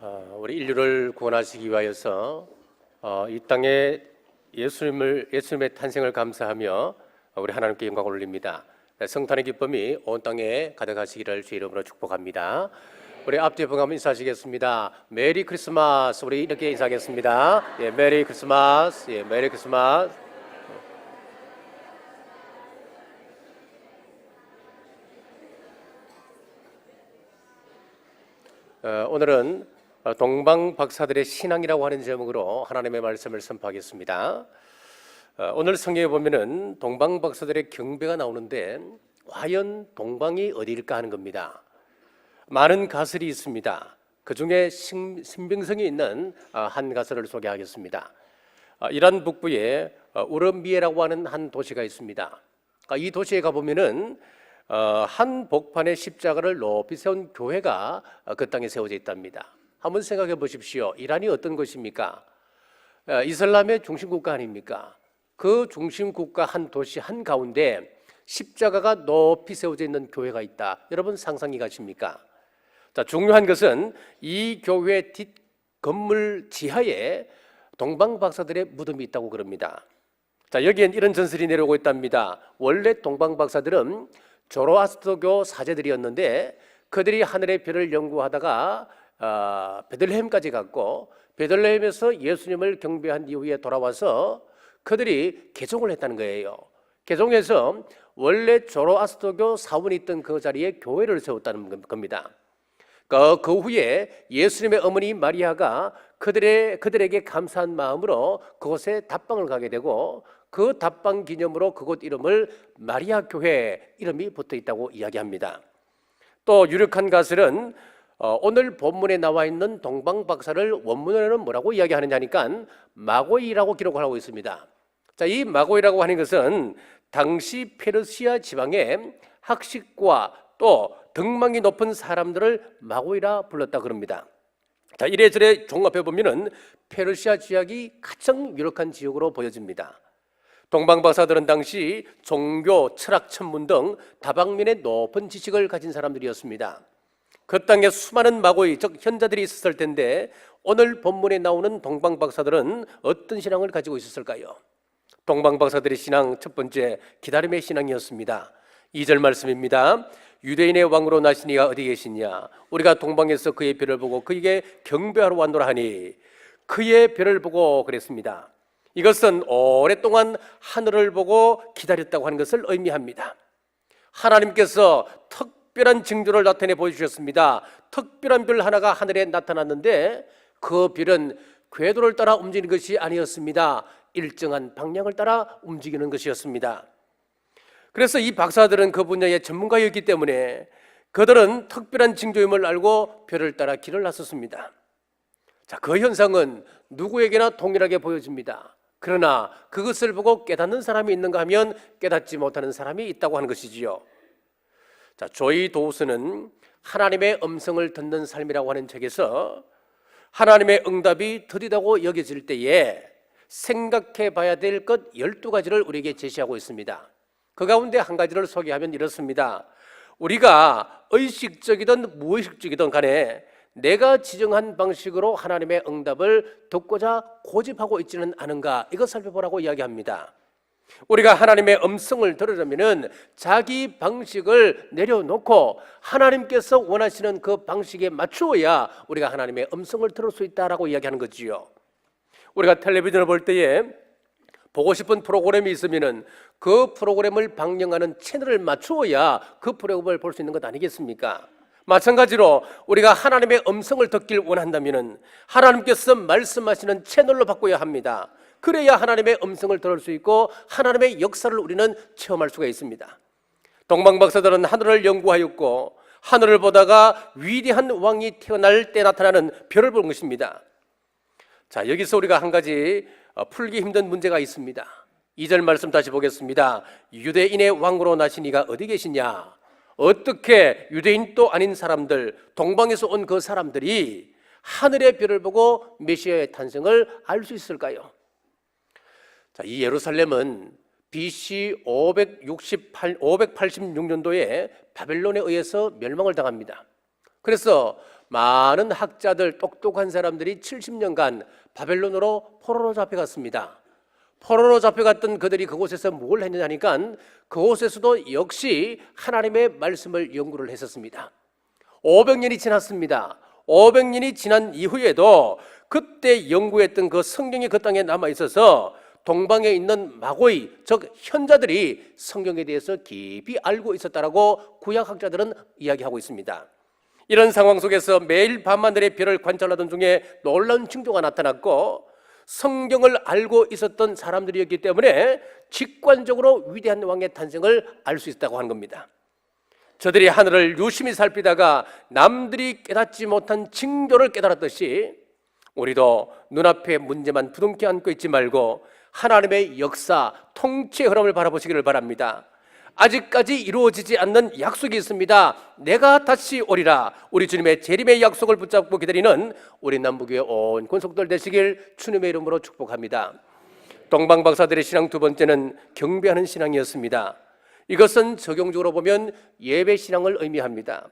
우리 인류를 구원하시기 위하여서 이 땅에 예수님의 탄생을 감사하며 우리 하나님께 영광을 올립니다. 성탄의 기쁨이 온 땅에 가득하시기를 주의 이름으로 축복합니다. 우리 앞뒤에 번갈아 인사하시겠습니다. 메리 크리스마스. 우리 이렇게 인사하겠습니다. 예, 메리 크리스마스. 예, 메리 크리스마스. 오늘은 동방 박사들의 신앙이라고 하는 제목으로 하나님의 말씀을 선포하겠습니다. 오늘 성경에 보면은 동방 박사들의 경배가 나오는데 과연 동방이 어디일까 하는 겁니다. 많은 가설이 있습니다. 그 중에 신빙성이 있는 한 가설을 소개하겠습니다. 이란 북부에 우르미에라고 하는 한 도시가 있습니다. 이 도시에 가보면은 한 복판에 십자가를 높이 세운 교회가 그 땅에 세워져 있답니다. 한번 생각해 보십시오. 이란이 어떤 것입니까? 이슬람의 중심국가 아닙니까? 그 중심국가 한 도시 한가운데 십자가가 높이 세워져 있는 교회가 있다. 여러분 상상이 가십니까? 자, 중요한 것은 이 교회 뒷 건물 지하에 동방 박사들의 무덤이 있다고 그럽니다. 자, 여기엔 이런 전설이 내려오고 있답니다. 원래 동방 박사들은 조로아스터교 사제들이었는데 그들이 하늘의 별을 연구하다가 베들레헴까지 갔고 베들레헴에서 예수님을 경배한 이후에 돌아와서 그들이 개종을 했다는 거예요. 개종해서 원래 조로아스터교 사원이 있던 그 자리에 교회를 세웠다는 겁니다. 그 후에 예수님의 어머니 마리아가 그들에게 감사한 마음으로 그곳에 답방을 가게 되고 그 답방 기념으로 그곳 이름을 마리아 교회 이름이 붙어 있다고 이야기합니다. 또 유력한 가설은 오늘 본문에 나와 있는 동방 박사를 원문에는 뭐라고 이야기하느냐 하니까 마고이라고 기록을 하고 있습니다. 자, 이 마고이라고 하는 것은 당시 페르시아 지방의 학식과 또 덕망이 높은 사람들을 마고이라 불렀다 그럽니다. 자, 이래저래 종합해 보면은 페르시아 지역이 가장 유력한 지역으로 보여집니다. 동방 박사들은 당시 종교, 철학, 천문 등 다방면의 높은 지식을 가진 사람들이었습니다. 그 땅에 수많은 마고이, 즉 현자들이 있었을 텐데 오늘 본문에 나오는 동방 박사들은 어떤 신앙을 가지고 있었을까요? 동방 박사들의 신앙 첫 번째, 기다림의 신앙이었습니다. 2절 말씀입니다. 유대인의 왕으로 나신 이가 어디 계시냐? 우리가 동방에서 그의 별을 보고 그에게 경배하러 왔노라 하니 그의 별을 보고 그랬습니다. 이것은 오랫동안 하늘을 보고 기다렸다고 하는 것을 의미합니다. 하나님께서 특별한 징조를 나타내 보여주셨습니다. 특별한 별 하나가 하늘에 나타났는데 그 별은 궤도를 따라 움직이는 것이 아니었습니다. 일정한 방향을 따라 움직이는 것이었습니다. 그래서 이 박사들은 그 분야의 전문가였기 때문에 그들은 특별한 징조임을 알고 별을 따라 길을 나섰습니다. 자, 그 현상은 누구에게나 동일하게 보여집니다. 그러나 그것을 보고 깨닫는 사람이 있는가 하면 깨닫지 못하는 사람이 있다고 하는 것이지요. 자, 조이 도우스는 하나님의 음성을 듣는 삶이라고 하는 책에서 하나님의 응답이 더디다고 여겨질 때에 생각해 봐야 될 것 12가지를 우리에게 제시하고 있습니다. 그 가운데 한 가지를 소개하면 이렇습니다. 우리가 의식적이든 무의식적이든 간에 내가 지정한 방식으로 하나님의 응답을 듣고자 고집하고 있지는 않은가, 이것 살펴보라고 이야기합니다. 우리가 하나님의 음성을 들으려면 자기 방식을 내려놓고 하나님께서 원하시는 그 방식에 맞추어야 우리가 하나님의 음성을 들을 수 있다라고 이야기하는 거지요. 우리가 텔레비전을 볼 때에 보고 싶은 프로그램이 있으면 그 프로그램을 방영하는 채널을 맞추어야 그 프로그램을 볼 수 있는 것 아니겠습니까? 마찬가지로 우리가 하나님의 음성을 듣길 원한다면 하나님께서 말씀하시는 채널로 바꿔야 합니다. 그래야 하나님의 음성을 들을 수 있고 하나님의 역사를 우리는 체험할 수가 있습니다. 동방 박사들은 하늘을 연구하였고 하늘을 보다가 위대한 왕이 태어날 때 나타나는 별을 본 것입니다. 자, 여기서 우리가 한 가지 풀기 힘든 문제가 있습니다. 2절 말씀 다시 보겠습니다. 유대인의 왕으로 나신 이가 어디 계시냐? 어떻게 유대인도 아닌 사람들, 동방에서 온 그 사람들이 하늘의 별을 보고 메시아의 탄생을 알 수 있을까요? 자, 이 예루살렘은 BC 586년도에 바벨론에 의해서 멸망을 당합니다. 그래서 많은 학자들, 똑똑한 사람들이 70년간 바벨론으로 포로로 잡혀갔습니다. 포로로 잡혀갔던 그들이 그곳에서 뭘 했느냐니까 그곳에서도 역시 하나님의 말씀을 연구를 했었습니다. 500년이 지났습니다. 500년이 지난 이후에도 그때 연구했던 그 성경이 그 땅에 남아있어서 동방에 있는 마고이, 즉 현자들이 성경에 대해서 깊이 알고 있었다라고 구약학자들은 이야기하고 있습니다. 이런 상황 속에서 매일 밤하늘의 별을 관찰하던 중에 놀라운 징조가 나타났고 성경을 알고 있었던 사람들이었기 때문에 직관적으로 위대한 왕의 탄생을 알 수 있다고 하는 겁니다. 저들이 하늘을 유심히 살피다가 남들이 깨닫지 못한 징조를 깨달았듯이 우리도 눈앞에 문제만 부둥켜 안고 있지 말고 하나님의 역사, 통치의 흐름을 바라보시기를 바랍니다. 아직까지 이루어지지 않는 약속이 있습니다. 내가 다시 오리라. 우리 주님의 재림의 약속을 붙잡고 기다리는 우리 남북의 온 권속들 되시길 주님의 이름으로 축복합니다. 동방박사들의 신앙 두 번째는 경배하는 신앙이었습니다. 이것은 적용적으로 보면 예배 신앙을 의미합니다.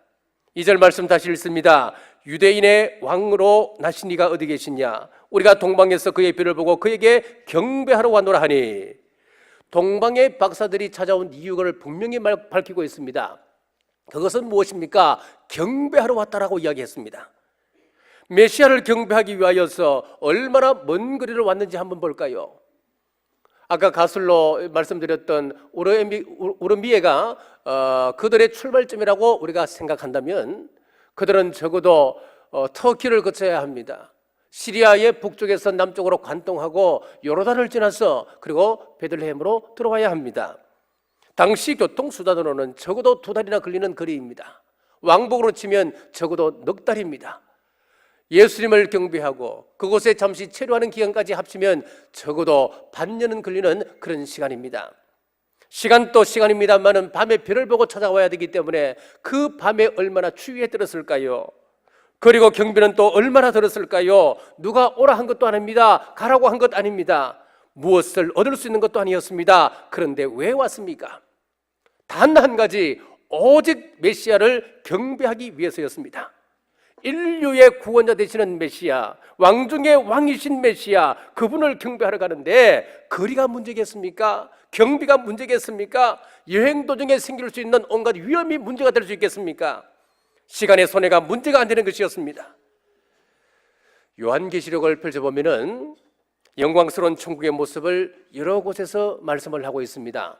2절 말씀 다시 읽습니다. 유대인의 왕으로 나신 이가 어디 계시냐? 우리가 동방에서 그의 별을 보고 그에게 경배하러 왔노라 하니, 동방의 박사들이 찾아온 이유를 분명히 밝히고 있습니다. 그것은 무엇입니까? 경배하러 왔다라고 이야기했습니다. 메시아를 경배하기 위하여서 얼마나 먼 거리를 왔는지 한번 볼까요? 아까 가슬로 말씀드렸던 우르미에가 그들의 출발점이라고 우리가 생각한다면 그들은 적어도 터키를 거쳐야 합니다. 시리아의 북쪽에서 남쪽으로 관통하고 요르단을 지나서 그리고 베들레헴으로 들어와야 합니다. 당시 교통수단으로는 적어도 2달이나 걸리는 거리입니다. 왕복으로 치면 적어도 넉 달입니다. 예수님을 경배하고 그곳에 잠시 체류하는 기간까지 합치면 적어도 반년은 걸리는 그런 시간입니다. 시간도 시간입니다만은 밤에 별을 보고 찾아와야 되기 때문에 그 밤에 얼마나 추위에 떨었을까요? 그리고 경배는 또 얼마나 들었을까요? 누가 오라 한 것도 아닙니다. 가라고 한 것 아닙니다. 무엇을 얻을 수 있는 것도 아니었습니다. 그런데 왜 왔습니까? 단 한 가지, 오직 메시아를 경배하기 위해서였습니다. 인류의 구원자 되시는 메시아, 왕중의 왕이신 메시아, 그분을 경배하러 가는데 거리가 문제겠습니까? 경비가 문제겠습니까? 여행 도중에 생길 수 있는 온갖 위험이 문제가 될 수 있겠습니까? 시간의 손해가 문제가 안 되는 것이었습니다. 요한계시록을 펼쳐보면은 영광스러운 천국의 모습을 여러 곳에서 말씀을 하고 있습니다.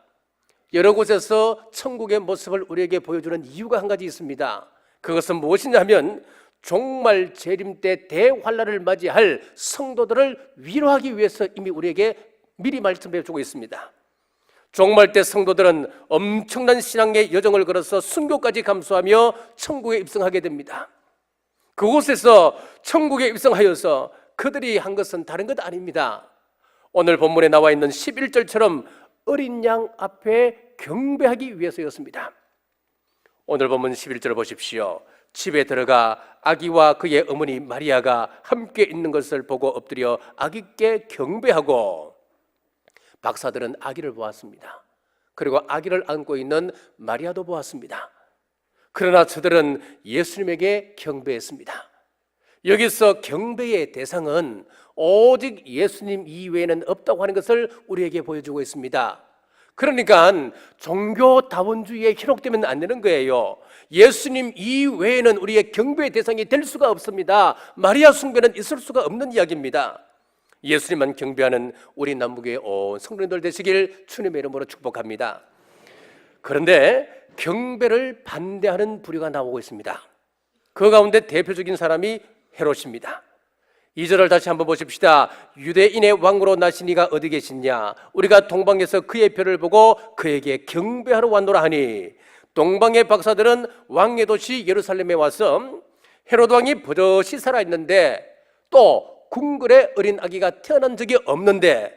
여러 곳에서 천국의 모습을 우리에게 보여주는 이유가 한 가지 있습니다. 그것은 무엇이냐면 종말 재림 때 대환란을 맞이할 성도들을 위로하기 위해서 이미 우리에게 미리 말씀해 주고 있습니다. 종말 때 성도들은 엄청난 신앙의 여정을 걸어서 순교까지 감수하며 천국에 입성하게 됩니다. 그곳에서 천국에 입성하여서 그들이 한 것은 다른 것 아닙니다. 오늘 본문에 나와 있는 11절처럼 어린 양 앞에 경배하기 위해서였습니다. 오늘 본문 11절 보십시오. 집에 들어가 아기와 그의 어머니 마리아가 함께 있는 것을 보고 엎드려 아기께 경배하고, 박사들은 아기를 보았습니다. 그리고 아기를 안고 있는 마리아도 보았습니다. 그러나 저들은 예수님에게 경배했습니다. 여기서 경배의 대상은 오직 예수님 이외에는 없다고 하는 것을 우리에게 보여주고 있습니다. 그러니까 종교다원주의에 현혹되면 안 되는 거예요. 예수님 이외에는 우리의 경배의 대상이 될 수가 없습니다. 마리아 숭배는 있을 수가 없는 이야기입니다. 예수님만 경배하는 우리 남북의 온 성도님들 되시길 주님의 이름으로 축복합니다. 그런데 경배를 반대하는 부류가 나오고 있습니다. 그 가운데 대표적인 사람이 헤롯입니다. 2절을 다시 한번 보십시다. 유대인의 왕으로 나신 이가 어디 계시냐? 우리가 동방에서 그의 별을 보고 그에게 경배하러 왔노라 하니, 동방의 박사들은 왕의 도시 예루살렘에 와서 헤롯 왕이 버젓이 살아있는데 또 궁궐에 어린 아기가 태어난 적이 없는데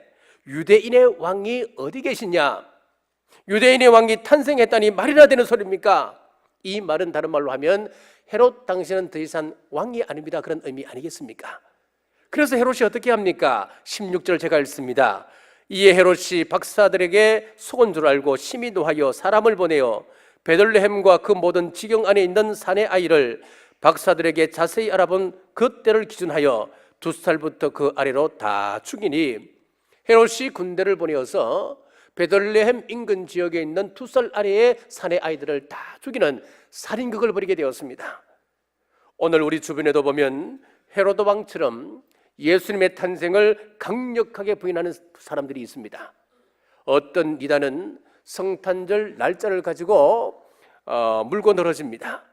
유대인의 왕이 어디 계시냐? 유대인의 왕이 탄생했다니 말이나 되는 소리입니까? 이 말은 다른 말로 하면 헤롯 당시는 더 이상 왕이 아닙니다, 그런 의미 아니겠습니까? 그래서 헤롯이 어떻게 합니까? 16절 제가 읽습니다. 이에 헤롯이 박사들에게 속은 줄 알고 심히 노하여 사람을 보내어 베들레헴과 그 모든 지경 안에 있는 산의 아이를 박사들에게 자세히 알아본 그때를 기준하여 2살부터 그 아래로 다 죽이니 헤롯이 군대를 보내어서 베들레헴 인근 지역에 있는 2살 아래의 산의 아이들을 다 죽이는 살인극을 벌이게 되었습니다. 오늘 우리 주변에도 보면 헤로드 왕처럼 예수님의 탄생을 강력하게 부인하는 사람들이 있습니다. 어떤 이단은 성탄절 날짜를 가지고 물고 늘어집니다.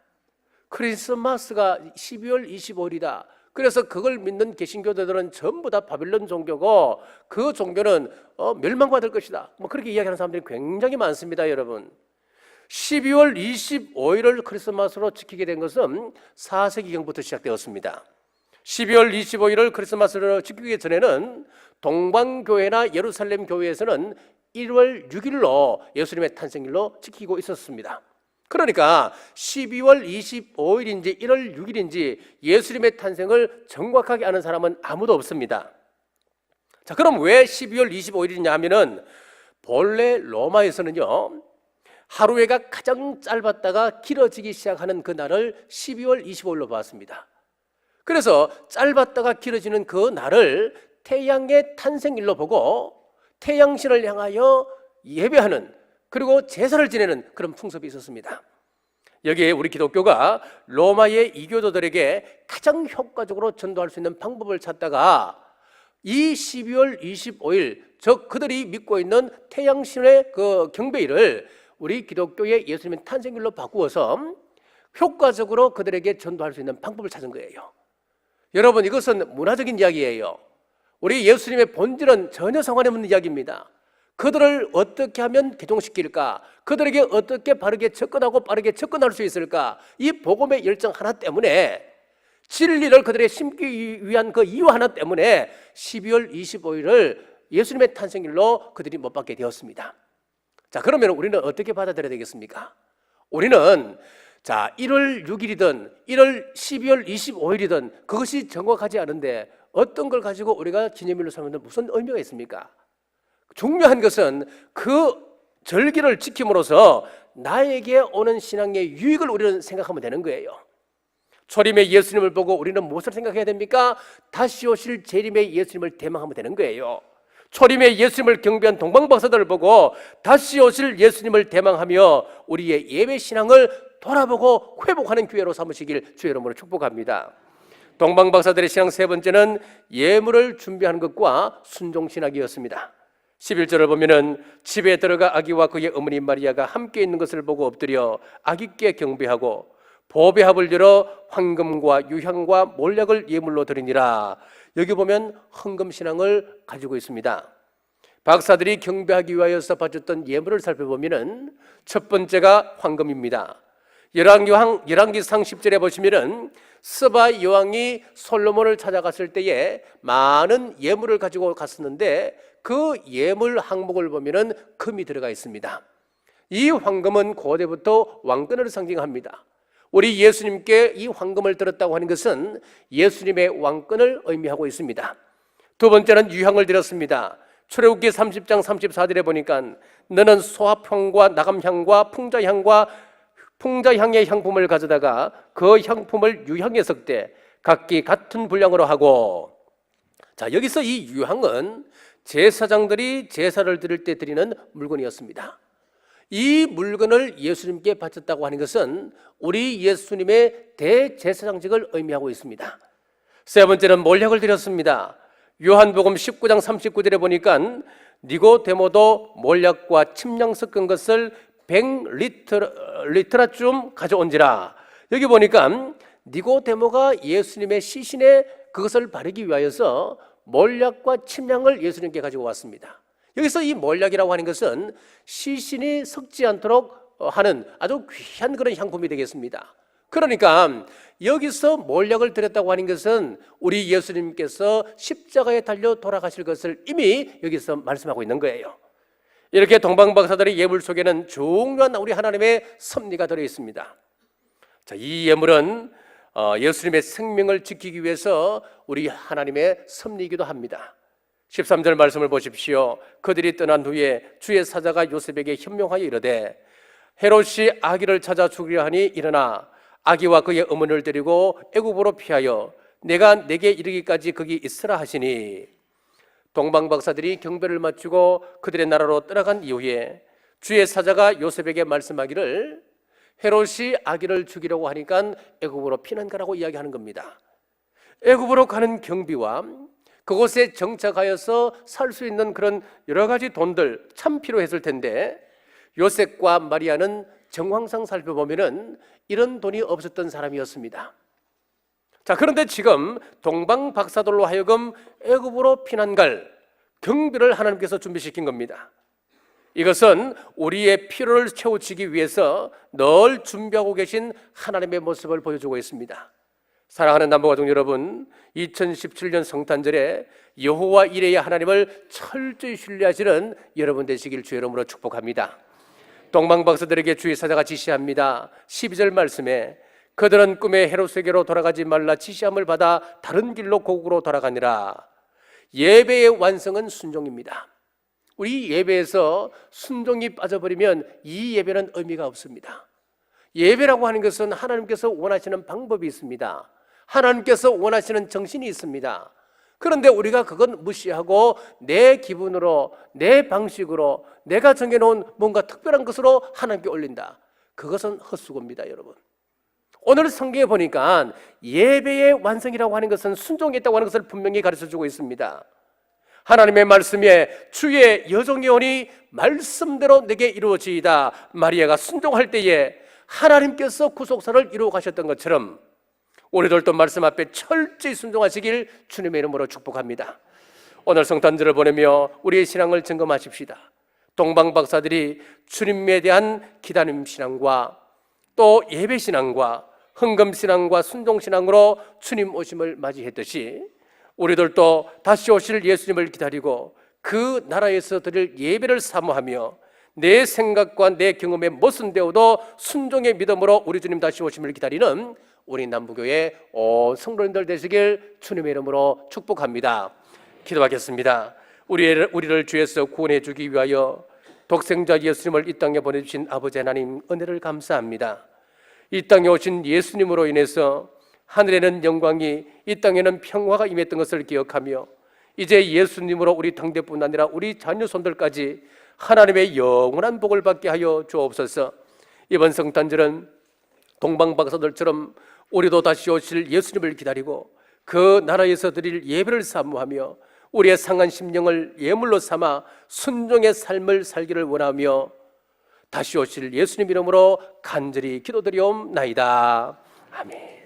크리스마스가 12월 25일이다. 그래서 그걸 믿는 개신교들은 전부 다 바빌론 종교고 그 종교는 멸망받을 것이다. 그렇게 이야기하는 사람들이 굉장히 많습니다, 여러분. 12월 25일을 크리스마스로 지키게 된 것은 4세기경부터 시작되었습니다. 12월 25일을 크리스마스로 지키기 전에는 동방교회나 예루살렘 교회에서는 1월 6일로 예수님의 탄생일로 지키고 있었습니다. 그러니까 12월 25일인지 1월 6일인지 예수님의 탄생을 정확하게 아는 사람은 아무도 없습니다. 자, 그럼 왜 12월 25일이냐 하면은 본래 로마에서는요, 하루에가 가장 짧았다가 길어지기 시작하는 그 날을 12월 25일로 봤습니다. 그래서 짧았다가 길어지는 그 날을 태양의 탄생일로 보고 태양신을 향하여 예배하는, 그리고 제사를 지내는 그런 풍습이 있었습니다. 여기에 우리 기독교가 로마의 이교도들에게 가장 효과적으로 전도할 수 있는 방법을 찾다가 이 12월 25일, 즉 그들이 믿고 있는 태양신의 그 경배일을 우리 기독교의 예수님의 탄생일로 바꾸어서 효과적으로 그들에게 전도할 수 있는 방법을 찾은 거예요. 여러분, 이것은 문화적인 이야기예요. 우리 예수님의 본질은 전혀 상관없는 이야기입니다. 그들을 어떻게 하면 개종시킬까? 그들에게 어떻게 바르게 접근하고 빠르게 접근할 수 있을까? 이 복음의 열정 하나 때문에, 진리를 그들에게 심기 위한 그 이유 하나 때문에 12월 25일을 예수님의 탄생일로 그들이 못 받게 되었습니다. 자, 그러면 우리는 어떻게 받아들여야 되겠습니까? 우리는 1월 6일이든 12월 25일이든 그것이 정확하지 않은데 어떤 걸 가지고 우리가 기념일로 삼는 무슨 의미가 있습니까? 중요한 것은 그 절기를 지킴으로써 나에게 오는 신앙의 유익을 우리는 생각하면 되는 거예요. 초림의 예수님을 보고 우리는 무엇을 생각해야 됩니까? 다시 오실 재림의 예수님을 대망하면 되는 거예요. 초림의 예수님을 경배한 동방박사들을 보고 다시 오실 예수님을 대망하며 우리의 예배 신앙을 돌아보고 회복하는 기회로 삼으시길 주의 이름으로 축복합니다. 동방박사들의 신앙 세 번째는 예물을 준비하는 것과 순종신학이었습니다. 11절을 보면은 집에 들어가 아기와 그의 어머니 마리아가 함께 있는 것을 보고 엎드려 아기께 경배하고 보배합을 열어 황금과 유향과 몰약을 예물로 드리니라. 여기 보면 헌금신앙을 가지고 있습니다. 박사들이 경배하기 위하여서 바쳤던 예물을 살펴보면은 첫 번째가 황금입니다. 열왕기상 10절에 보시면은 스바 여왕이 솔로몬을 찾아갔을 때에 많은 예물을 가지고 갔었는데 그 예물 항목을 보면은 금이 들어가 있습니다. 이 황금은 고대부터 왕권을 상징합니다. 우리 예수님께 이 황금을 드렸다고 하는 것은 예수님의 왕권을 의미하고 있습니다. 두 번째는 유향을 드렸습니다. 출애굽기 30장 34절에 보니까 너는 소합향과 나감향과 풍자향의 향품을 가져다가 그 향품을 유향에 섞되 각기 같은 분량으로 하고. 자, 여기서 이 유향은 제사장들이 제사를 드릴 때 드리는 물건이었습니다. 이 물건을 예수님께 바쳤다고 하는 것은 우리 예수님의 대제사장직을 의미하고 있습니다. 세 번째는 몰약을 드렸습니다. 요한복음 19장 39절에 보니까 니고데모도 몰약과 침량 섞은 것을 100리터라쯤 가져온지라. 여기 보니까 니고데모가 예수님의 시신에 그것을 바르기 위하여서 몰약과 침량을 예수님께 가지고 왔습니다. 여기서 이 몰약이라고 하는 것은 시신이 썩지 않도록 하는 아주 귀한 그런 향품이 되겠습니다. 그러니까 여기서 몰약을 드렸다고 하는 것은 우리 예수님께서 십자가에 달려 돌아가실 것을 이미 여기서 말씀하고 있는 거예요. 이렇게 동방박사들의 예물 속에는 중요한 우리 하나님의 섭리가 들어 있습니다. 자, 이 예물은 예수님의 생명을 지키기 위해서 우리 하나님의 섭리이기도 합니다. 13절 말씀을 보십시오. 그들이 떠난 후에 주의 사자가 요셉에게 현명하여 이르되 헤롯이 아기를 찾아 죽이려 하니 일어나 아기와 그의 어머니를 데리고 애굽으로 피하여 내가 내게 이르기까지 거기 있으라 하시니, 동방 박사들이 경배를 마치고 그들의 나라로 떠나간 이후에 주의 사자가 요셉에게 말씀하기를 헤롯이 아기를 죽이려고 하니까 애굽으로 피난가라고 이야기하는 겁니다. 애굽으로 가는 경비와 그곳에 정착하여서 살 수 있는 그런 여러 가지 돈들 참 필요했을 텐데, 요셉과 마리아는 정황상 살펴보면은 이런 돈이 없었던 사람이었습니다. 자, 그런데 지금 동방 박사들로 하여금 애굽으로 피난갈 경비를 하나님께서 준비시킨 겁니다. 이것은 우리의 필요를 채우시기 위해서 늘 준비하고 계신 하나님의 모습을 보여주고 있습니다. 사랑하는 남부가족 여러분, 2017년 성탄절에 여호와 이레의 하나님을 철저히 신뢰하시는 여러분 되시길 주의 이름으로 축복합니다. 동방 박사들에게 주의 사자가 지시합니다. 12절 말씀에 그들은 꿈에 헤롯에게로 돌아가지 말라 지시함을 받아 다른 길로 고국으로 돌아가니라. 예배의 완성은 순종입니다. 우리 예배에서 순종이 빠져버리면 이 예배는 의미가 없습니다. 예배라고 하는 것은 하나님께서 원하시는 방법이 있습니다. 하나님께서 원하시는 정신이 있습니다. 그런데 우리가 그건 무시하고 내 기분으로, 내 방식으로, 내가 정해놓은 뭔가 특별한 것으로 하나님께 올린다. 그것은 헛수고입니다, 여러분. 오늘 성경에 보니까 예배의 완성이라고 하는 것은 순종이 있다고 하는 것을 분명히 가르쳐주고 있습니다. 하나님의 말씀에 주의 여종의 언이 말씀대로 내게 이루어지이다. 마리아가 순종할 때에 하나님께서 구속사를 이루어 가셨던 것처럼 우리들도 말씀 앞에 철저히 순종하시길 주님의 이름으로 축복합니다. 오늘 성탄절을 보내며 우리의 신앙을 점검하십시다. 동방 박사들이 주님에 대한 기다림 신앙과 또 예배 신앙과 헌금 신앙과 순종 신앙으로 주님 오심을 맞이했듯이 우리들도 다시 오실 예수님을 기다리고 그 나라에서 드릴 예배를 사모하며 내 생각과 내 경험에 모순되어도 순종의 믿음으로 우리 주님 다시 오심을 기다리는 우리 남부교회 온 성도님들 되시길 주님의 이름으로 축복합니다. 기도하겠습니다. 우리를 주에서 구원해 주기 위하여 독생자 예수님을 이 땅에 보내주신 아버지 하나님 은혜를 감사합니다. 이 땅에 오신 예수님으로 인해서 하늘에는 영광이, 이 땅에는 평화가 임했던 것을 기억하며 이제 예수님으로 우리 당대뿐 아니라 우리 자녀 손들까지 하나님의 영원한 복을 받게 하여 주옵소서. 이번 성탄절은 동방 박사들처럼 우리도 다시 오실 예수님을 기다리고 그 나라에서 드릴 예배를 사모하며 우리의 상한 심령을 예물로 삼아 순종의 삶을 살기를 원하며 다시 오실 예수님 이름으로 간절히 기도드리옵나이다. 아멘.